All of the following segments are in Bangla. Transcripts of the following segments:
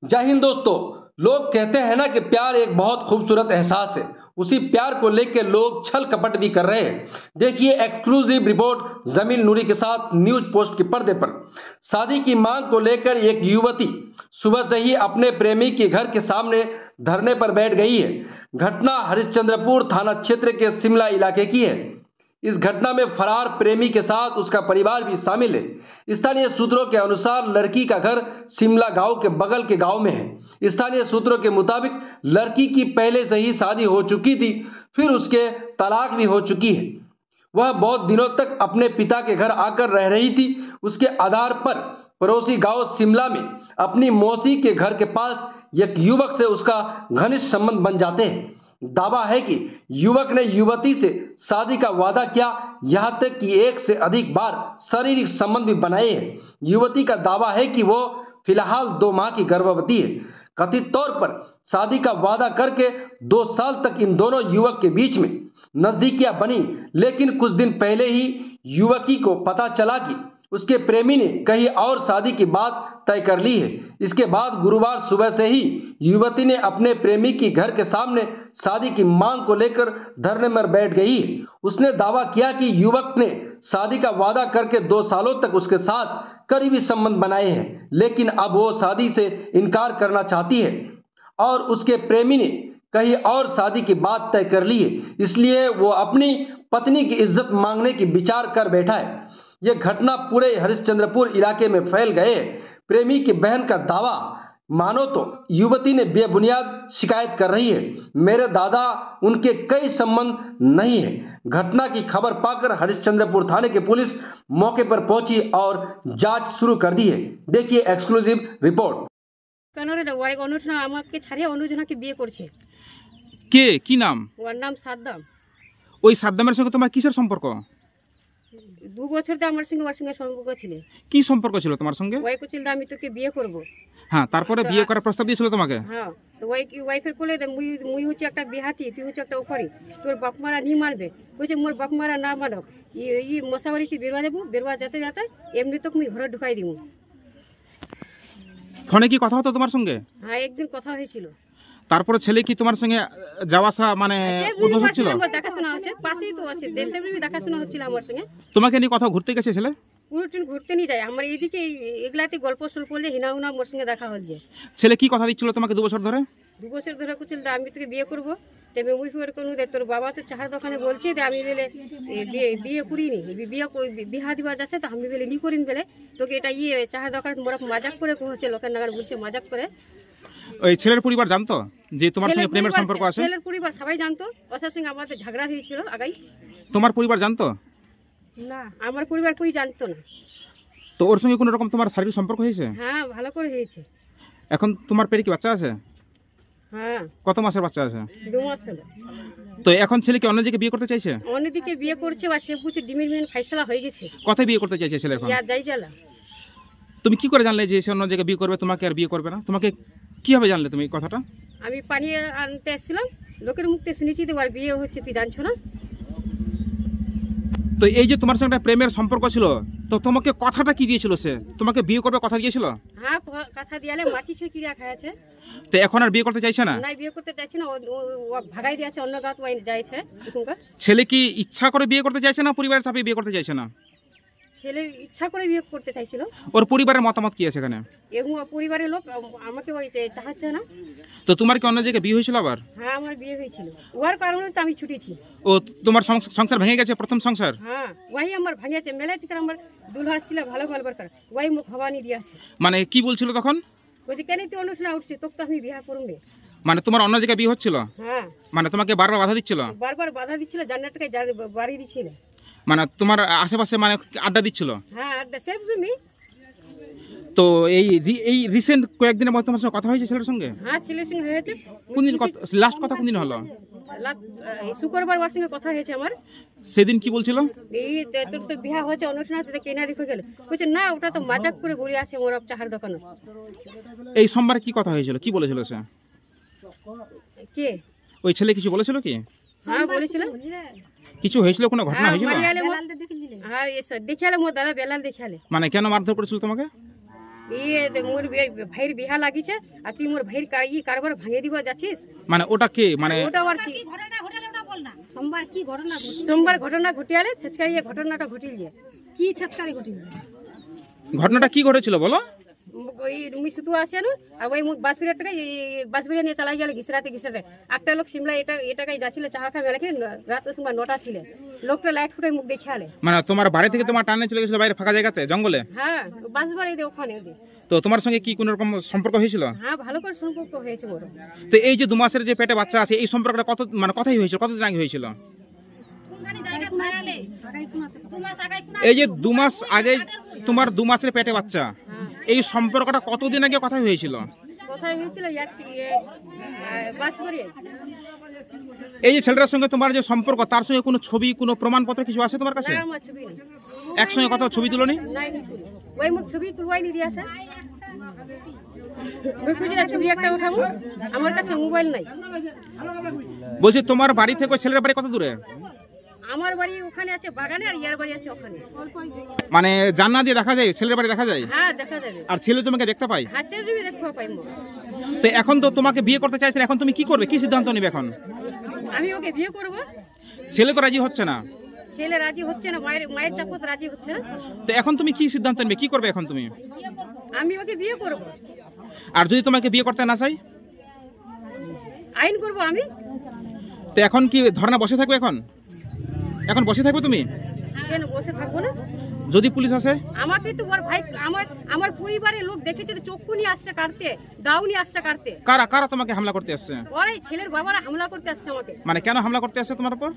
जय हिंद दोस्तों। लोग कहते हैं ना कि प्यार एक बहुत खूबसूरत एहसास है। उसी प्यार को लेकर लोग छल कपट भी कर रहे हैं। देखिए एक्सक्लूसिव रिपोर्ट जमील नूरी के साथ न्यूज पोस्ट के पर्दे पर। शादी की मांग को लेकर एक युवती सुबह से ही अपने प्रेमी के घर के सामने धरने पर बैठ गई है। घटना हरिश्चंद्रपुर थाना क्षेत्र के शिमला इलाके की है। इस घटना में फरार प्रेमी के साथ उसका परिवार भी शामिल है। स्थानीय सूत्रों के अनुसार लड़की का घर शिमला गांव के बगल के गांव में है। स्थानीय सूत्रों के मुताबिक लड़की की पहले से ही शादी हो चुकी थी, फिर उसके तलाक भी हो चुकी है। वह बहुत दिनों तक अपने पिता के घर आकर रह रही थी। उसके आधार पर पड़ोसी गांव शिमला में अपनी मौसी के घर के पास एक युवक से उसका घनिष्ठ संबंध बन जाते हैं। दावा है कि युवक ने युवती से शादी का वादा किया, यहां तक कि एक से अधिक बार शारीरिक संबंध भी बनाए हैं। युवती का दावा है कि वो फिलहाल 2 माह की गर्भवती है। कथित तौर पर शादी का वादा करके 2 साल तक इन दोनों युवक के बीच में नजदीकियां बनी, लेकिन कुछ दिन पहले ही युवती को पता चला कि उसके प्रेमी ने कहीं और शादी की बात तय कर ली है। इसके बाद गुरुवार सुबह से ही युवती ने अपने प्रेमी की घर के सामने शादी की मांग को लेकर धरने में बैठ गई है। उसने दावा किया कि युवक ने शादी का वादा करके 2 सालों तक उसके साथ करीबी संबंध बनाए हैं, लेकिन अब वो शादी से इनकार करना चाहती है और उसके प्रेमी ने कहीं और शादी की बात तय कर ली है। इसलिए वो अपनी पत्नी की इज्जत मांगने की विचार कर बैठा है। यह घटना पूरे हरिश्चंद्रपुर इलाके में फैल गए। प्रेमी की बहन का दावा मानो तो युवती ने बेबुनियाद शिकायत कर रही है। मेरे दादा उनके कई संबंध नहीं है। घटना की खबर पाकर हरिश्चंद्रपुर थाने की पुलिस मौके पर पहुंची और जांच शुरू कर दी है। देखिए एक्सक्लूसिव रिपोर्ट। আমাকে ছাড়িয়ে অনুজনাকে বিয়ে করছে। কে কি নাম? ওর নাম সাদ্দাম। ওই সাদ্দামের সঙ্গে তোমার কিসের সম্পর্ক? 2 বছর ধরে আমার সঙ্গে ওর সঙ্গে সম্পর্ক ছিল। কি সম্পর্ক ছিল তোমার সঙ্গে? ওই কইছিল আমি তোকে বিয়ে করব। হ্যাঁ, তারপরে বিয়ে করার প্রস্তাব দিয়েছিল তোমাকে? হ্যাঁ, তো ওয়াইফের কোলে মুই হচ্ছে একটা বিহাতি, তুই হচ্ছে একটা ওপরি, তোর বাপ মারা নি মারবে। কইছে মোর বাপ মারা না মানক, ই মশাবাড়িতে বেরোয়া যাবো, বেরোয়া যেতে যেতে এমনি তো মুই ঘরে ঢুকাই দিব। ফোনে কি কথা হতো তোমার সঙ্গে? হ্যাঁ, একদিন কথা হয়েছিল। তারপরে ছেলে কি তোমার সঙ্গে যাওয়া আসা মানে উদ্ভব ছিল? দেখাশোনা হচ্ছে, পাশেই তো আছে, দেশে দেখাশোনা হচ্ছিল আমার সঙ্গে। তোমাকে নিয়ে কথা ঘুরতে গেছে ছেলে? পুরো ট্রেন ঘুরতে নিয়ে যায় আমার এইদিকে, এগুলাতে গল্প সল্প করলে হিনা হুনা মোর সঙ্গে দেখা হচ্ছে। ছেলে কি কথা দিচ্ছিল তোমাকে 2 বছর ধরে? 2 বছর ধরে কুছিল আমি তোকে বিয়ে করবো, তবে মুই ফের কোনো দে তোর বাবা তো চাহার দোকানে বলছে যে আমি বেলে বিয়ে করিনি, বিহা দিবা যাচ্ছে তো আমি বেলে নি করিন বেলে তোকে এটা চাহার দোকানে মোরা মজাক করে কহছে, লোকের নাগার বলছে মজাক করে। ওই ছেলের পরিবার জানতো যে তোমার সঙ্গে প্রেমের সম্পর্ক আছে? ছেলের পরিবার সবাই জানতো। ওর সঙ্গে আমাদের ঝগড়া হয়েছিল আগাই। তোমার পরিবার জানতো না? আমার পরিবার কই জানতো না। তো ওর সঙ্গে কোনো রকম তোমার শারীরিক সম্পর্ক হয়েছে? হ্যাঁ, ভালো করে হয়েছে। এখন তোমার পেটে কি বাচ্চা আছে? হ্যাঁ। কত মাসের বাচ্চা আছে? 2 মাস হলো। তো এখন ছেলে কি অন্যদিকে বিয়ে করতে চাইছে? অন্যদিকে বিয়ে করছে বা সে বুঝে ডিমির ফাইসলা হয়ে গেছে। কোথায় বিয়ে করতে চাইছে ছেলে এখন? যাই জ্বালা। তুমি কি করে জানলে যে সে অন্য জায়গায় বিয়ে করবে, তোমাকে আর বিয়ে করবে না? তোমাকে কিভাবে জানলে তুমি এই কথাটা? আমি পানি আনতে এসেছিলাম, লোকের মুখে শুনেছি তোমার বিয়ে হচ্ছে, তুই জানছো না? তো এই যে তোমার সঙ্গে প্রেমের সম্পর্ক ছিল, তো তোমাকে কথাটা কি দিয়েছিল? সে তোমাকে বিয়ে করবে কথা দিয়েছিল? হ্যাঁ, কথা দিয়ালে মাটি ছুঁয়ে কিরা খাইছে। তো এখন আর বিয়ে করতে চাইছে না? না, বিয়ে করতে চাইছে না, ও ভাগাই দিয়েছে, অন্য গাঁত ওয়াই যাইছে। ছেলে কি ইচ্ছা করে বিয়ে করতে চাইছে না পরিবারের চাপে বিয়ে করতে চাইছে না? ছেলে ইচ্ছা করে বিয়ে করতে চাইছিল। ওর পরিবারের মতামত কি আছে এখানে? এবং পরিবারের লোক আমাকে ওই চাচ্ছে না। তো তোমার কি অন্য জায়গায় বিয়ে হয়েছিল আবার? হ্যাঁ, আমার বিয়ে হয়েছিল, ওর কারণে তো আমি ছুটেছি। ও তোমার সংসার ভেঙে গেছে, প্রথম সংসার? হ্যাঁ, ওই আমার ভাঙিয়েছে। মেলা টিকার আমার দুলহা ছিল ভালো গল্পের কর, ওই মুখ ভবানি দিয়েছে। মানে কি বলছিল তখন? বলছে কেন তুই অনুষ্ঠান উঠছিস, তোকে তো আমি বিয়ে করবে। মানে তোমার অন্য জায়গায় বিয়ে হচ্ছিল? হ্যাঁ। মানে তোমাকে বারবার বাধা দিচ্ছিল? বারবার বাধা দিচ্ছিল, জান্নাতকে বাড়ি দিচ্ছিল। মানে তোমার আশেপাশে মানে আড্ডা দিচ্ছিল? হ্যাঁ, আড্ডা সেভ জমি। তো এই রিসেন্ট কয়েকদিনের মধ্যে তোমার সঙ্গে কথা হয়েছে ছেলের সঙ্গে? হ্যাঁ, ছেলের সঙ্গে হয়েছে। কোনদিন লাস্ট কথা কোনদিন হলো? শুক্রবার ওর সঙ্গে কথা হয়েছে আমার। সেদিন কি বলছিল? এই তোর তো বিয়া হয়েছে, অনুষ্ঠান কেনা দেখে গেল। বলছে না, ওটা তো মাজাক করে ঘুরে আসে মোর চাহার দোকানে। এই সোমবারে কি কথা হয়েছিল, কি বলেছিল সে? কে? ওই ছেলে কিছু বলেছিল কি? হ্যাঁ, বলেছিল। কিছু হয়েছিল, কোনো ঘটনা হয়েছিল? হ্যাঁ, দেখিয়ালে মোর দাদা বেলাল দেখিয়ালে। মানে কেন মারধর করেছিল তোমাকে? মোর ভাইয়ের বিহা লাগিছে আর তুই মোর ভাইয়ের কারবার ভাঙিয়ে দিব যাচ্ছিস। মানে ওটা কে, মানে ওটা আর কি সোমবার ঘটনা ঘটিয়ালে ছেচকারিয়ে ঘটনাটা ঘটিলিয়ে কি ছেচকারি ঘটিল ঘটনাটা কি ঘটেছিল বলো? ওই রুমি শুধু আসে না আর ওই বাসবিরিয়া টাকা বাসবিরিয়া নিয়ে চালাই গেলে ঘিসরাতে একটা লোক সিমলা এটাকাই যাচ্ছিল চাহা খা মেলাকে রাত সময় 9টা ছিল লোকটা লাইট ফুটাই মুখ দেখালে। মানে তোমার বাড়ি থেকে তোমার টানে চলে গেছিল বাইরে ফাঁকা জায়গাতে জঙ্গলে? হ্যাঁ বাস বাড়ি ওখানে। তো তোমার সঙ্গে কি কোনো রকম সম্পর্ক হয়েছিল? হ্যাঁ ভালো করে সম্পর্ক হয়েছে বড়। তো এই যে 2 মাসের যে পেটে বাচ্চা আছে এই সম্পর্কটা কত মানে কথাই হয়েছিল, কতদিন আগে হয়েছিল? এই যে 2 মাস আগে তোমার 2 মাসের পেটে বাচ্চা, এই সম্পর্কটা কতদিন আগে কথা হয়েছিল? কোথায় হয়েছিল বাসবাড়ি। এই যে ছেলেটার সঙ্গে তোমার যে সম্পর্ক তার সঙ্গে কোনো ছবি কোনো প্রমাণপত্র কিছু আছে তোমার কাছে? একসঙ্গে কথা ছবি তুলোনি? ওই মুখ ছবি তুলবাই নি দিয়েছে। ছবি একটা উঠাবো, আমার কাছে মোবাইল নাই। বলছি তোমার বাড়ি থেকে ছেলের বাড়ি কত দূরে? আমার বাড়ি ওখানে আছে বাগানে আর ইয়ার বাড়ি আছে ওখানে। মানে জানলা দিয়ে দেখা যায় ছেলের বাড়ি দেখা যায়? হ্যাঁ দেখা যাবে। আর ছেলে তোমাকে দেখতে পাই? হ্যাঁ ছেলে দেখতে পাই। তো এখন তো তোমাকে বিয়ে করতে চাইছেন, এখন তুমি কি করবে, কি সিদ্ধান্ত নেবে এখন? আমি ওকে বিয়ে করব। ছেলে তো রাজি হচ্ছে না। ছেলে রাজি হচ্ছে না, মায়ের চাপত রাজি হচ্ছে না। তো এখন তুমি কি সিদ্ধান্ত নেবে, কি করবে এখন তুমি? আমি ওকে বিয়ে করব। আর যদি তোমাকে বিয়ে করতে না চাই? আইন করব আমি। তো এখন কি ধর্ণা বসে থাকবে? এখন বসে থাকবে তুমি? কেন বসে থাকবো না? যদি পুলিশ আসে? আমাকে তো ওর ভাই আমার পরিবারের লোক দেখেছে তো চক্ষু নিয়ে আসছে কাটতে, দাও নিয়ে আসছে কাটতে। কারা কারা তোমাকে হামলা করতে আসছে? ওরাই ছেলের বাবারা হামলা করতে আসছে আমাকে। মানে কেন হামলা করতে আসছে তোমার উপর?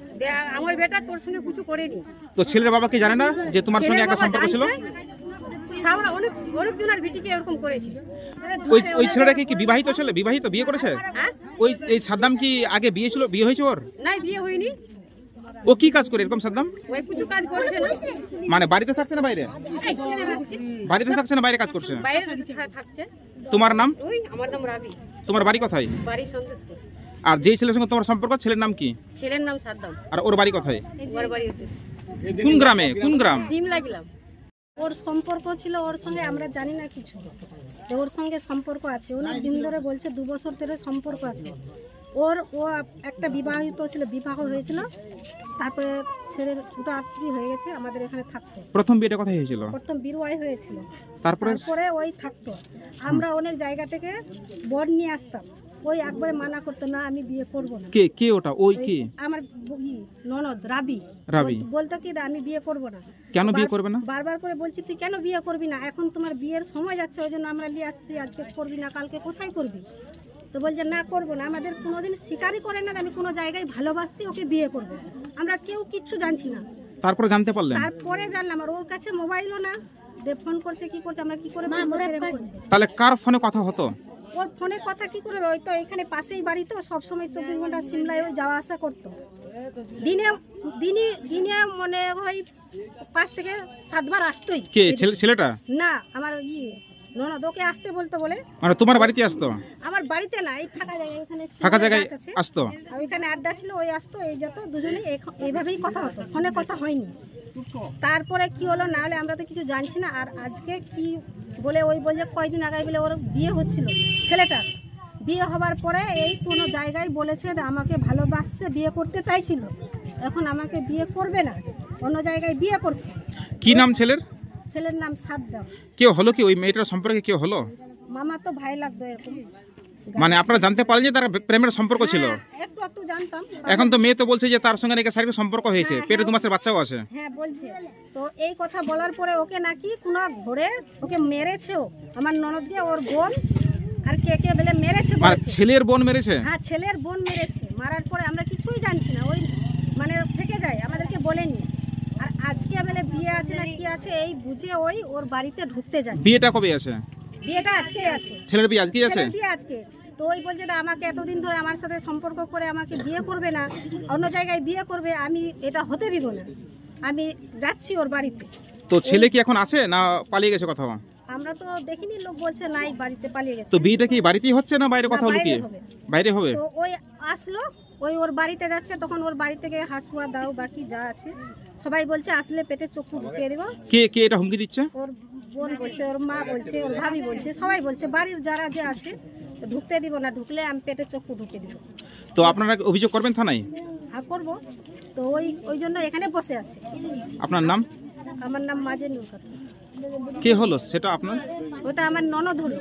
আমার বেটা তোর সঙ্গে কিছু করেনি। তো ছেলের বাবা কি জানে না যে তোমার সঙ্গে একটা সম্পর্ক ছিল? সামরা অনেক জনের বিটিকে এরকম করেছে। ওই ছেলেটা কি বিবাহিত ছেলে, বিবাহিত, বিয়ে করেছে? হ্যাঁ এই সাদ্দাম কি আগে বিয়ে হয়েছে ওর? না বিয়ে হয়নি। ও কি কাজ করে এরকম সাদ্দাম? ওই কিছু কাজ করছে না। মানে বাড়িতে থাকছে না বাইরে? বাড়িতে থাকছে না বাইরে কাজ করছে? বাইরে থাকছে। তোমার নাম? ওই আমার নাম রাবি। তোমার বাড়ি কোথায়? বাড়ি সন্তোষপুর। আর যেই ছেলের সঙ্গে তোমার সম্পর্ক ছেলের নাম কি? ছেলের নাম সাদ্দাম। আর ওর বাড়ি কোথায়? ওর বাড়ি কোন গ্রামে? কোন গ্রাম? সিমলা গেলাম। ওর সম্পর্ক ছিল ওর সঙ্গে আমরা জানি না কিছু, ওর সঙ্গে সম্পর্ক আছে অনেক দিন ধরে বলছে, 2 বছর ধরে সম্পর্ক আছে ও একটা বিবাহিত ছিল, বিবাহ হয়েছিল, তারপরে ছেলের ছোট আত্মীয় হয়ে গেছে, আমাদের এখানে থাকতো। প্রথম বিয়েটা কোথায় হয়েছিল? প্রথম বিরুয়াই হয়েছিল, তারপরে ওই থাকতো। আমরা অনেক জায়গা থেকে বর নিয়ে আসতাম, ওই একবারে মানা করতো না আমি বিয়ে করবো না। কে কে ওটা? ওই কি? আমার ননদ রাবি বলতো কি আমি বিয়ে করবো না। কেন বিয়ে করবে না? বারবার করে বলছি তুই কেন বিয়ে করবি না, এখন তোমার বিয়ের সময় যাচ্ছে ওই জন্য আমরা নিয়ে আসছি, আজকে করবি না কালকে কোথায় করবি? তো বলছে না করবো না, আমাদের কোনোদিন স্বীকারই করে না আমি কোনো জায়গায় ভালোবাসছি ওকে বিয়ে করবো, আমরা কেউ কিচ্ছু জানছি না। তারপরে জানতে পারলেন? তারপরে জানলাম, আর ওর কাছে মোবাইলও না, ফোন করছে কি করছে আমরা কি করে? তাহলে কার ফোনে কথা হতো? ওর ফোনে কথা কি করে? ওই তো এখানে পাশেই বাড়ি, তো সবসময় 24 ঘন্টা সিমলায় ওই যাওয়া আসা করতো। দিনে মনে হয় 5 থেকে 7 বার আসতোই। কে ছেলেটা? না আমার ননদ, ওকে আসতে বলতো বলে। মানে তোমার বাড়িতে আসতো? আমার বাড়িতে না, এই ফাঁকা জায়গায়, এখানে ফাঁকা জায়গায় আসতো, ওইখানে আড্ডা ছিল, ওই আসতো, এই যেত, দুজনেই এইভাবেই কথা হতো, ফোনে কথা হয়নি। তারপরে কি হলো না হলে আমরা তো কিছু জানছি না। আর আজকে কি বলে ওই বলছে কয়দিন আগে বলে ওর বিয়ে হচ্ছিল, ছেলেটার বিয়ে হবার পরে এই কোনো জায়গায় বলেছে আমাকে ভালোবাসছে, বিয়ে করতে চাইছিল, এখন আমাকে বিয়ে করবে না, অন্য জায়গায় বিয়ে করছে। কি নাম ছেলের? ছেলের নাম সাদ্দাম। কেউ হলো কি ওই মেয়েটার সম্পর্কে কেউ হলো? মামা তো ভাই লাগতো এরকম। মানে আপনারা জানতে পারলেন যে তার প্রেমের সম্পর্ক ছিল? একটু জানতাম। এখন তো মেয়ে তো বলছে যে তার সঙ্গে নাকি শারীরিক সম্পর্ক হয়েছে, পেটে 2 মাসের বাচ্চাও আছে। হ্যাঁ বলছে তো, এই কথা বলার পরে ওকে নাকি কোনো ঘরে ওকে মেরেছেও, আমার ননদ দিয়ে ওর বোন আর কে কে বলে মেরেছে। আর ছেলের বোন মেরেছে? হ্যাঁ ছেলের বোন মেরেছে, মারার পরে আমরা কিছুই জানছি না, ওই মানে থেকে যায়, আমাদেরকে বলেনি। আর আজকে বলে বিয়ে আছে না কি আছে এই বুঝে ওই ওর বাড়িতে ঢুকতে যায়। বিয়েটা কবে আছে? বিয়েটা আজকেই আছে। ছেলের বিয়ে আজকেই আছে? বিয়ে আজকে। তো ওই বলছে না আমাকে এতদিন ধরে আমার সাথে সম্পর্ক করে আমাকে বিয়ে করবে না, অন্য জায়গায় বিয়ে করবে, আমি এটা হতে দিব না, আমি যাচ্ছি ওর বাড়িতে। তো ছেলে কি এখন আছে না পালিয়ে গেছে কোথাও? আমরা তো দেখিনি, লোক বলছে নাই বাড়িতে পালিয়ে গেছে। তো বিয়েটা কি বাড়িতেই হচ্ছে না বাইরে কোথাও লুকিয়ে? বাইরে হবে। তো ওই আসলো, ওই ওর বাড়িতে যাচ্ছে, তখন ওর বাড়ি থেকে হাসুয়া দাও বাকি যা আছে সবাই বলছে আসলে পেটে চক্ষু ঢুকিয়ে দেবো। কে কে এটা হুমকি দিচ্ছে? ওর বোন বলছে, ওর মা বলছে, ওর ভাবি বলছে, সবাই বলছে, বাড়ির যারা যে আছে ঢুকতে দিব না, ঢুকলে আমি পেটে চক্ষু ঢুকে দিব। তো আপনারা অভিযোগ করবেন থানায়? আর করবো তো ওই জন্য এখানে বসে আছে। আপনার নাম? আমার নাম মাজে নুর খাতুন। কে হলো সেটা আপনার? ওটা আমার ননদ হলো।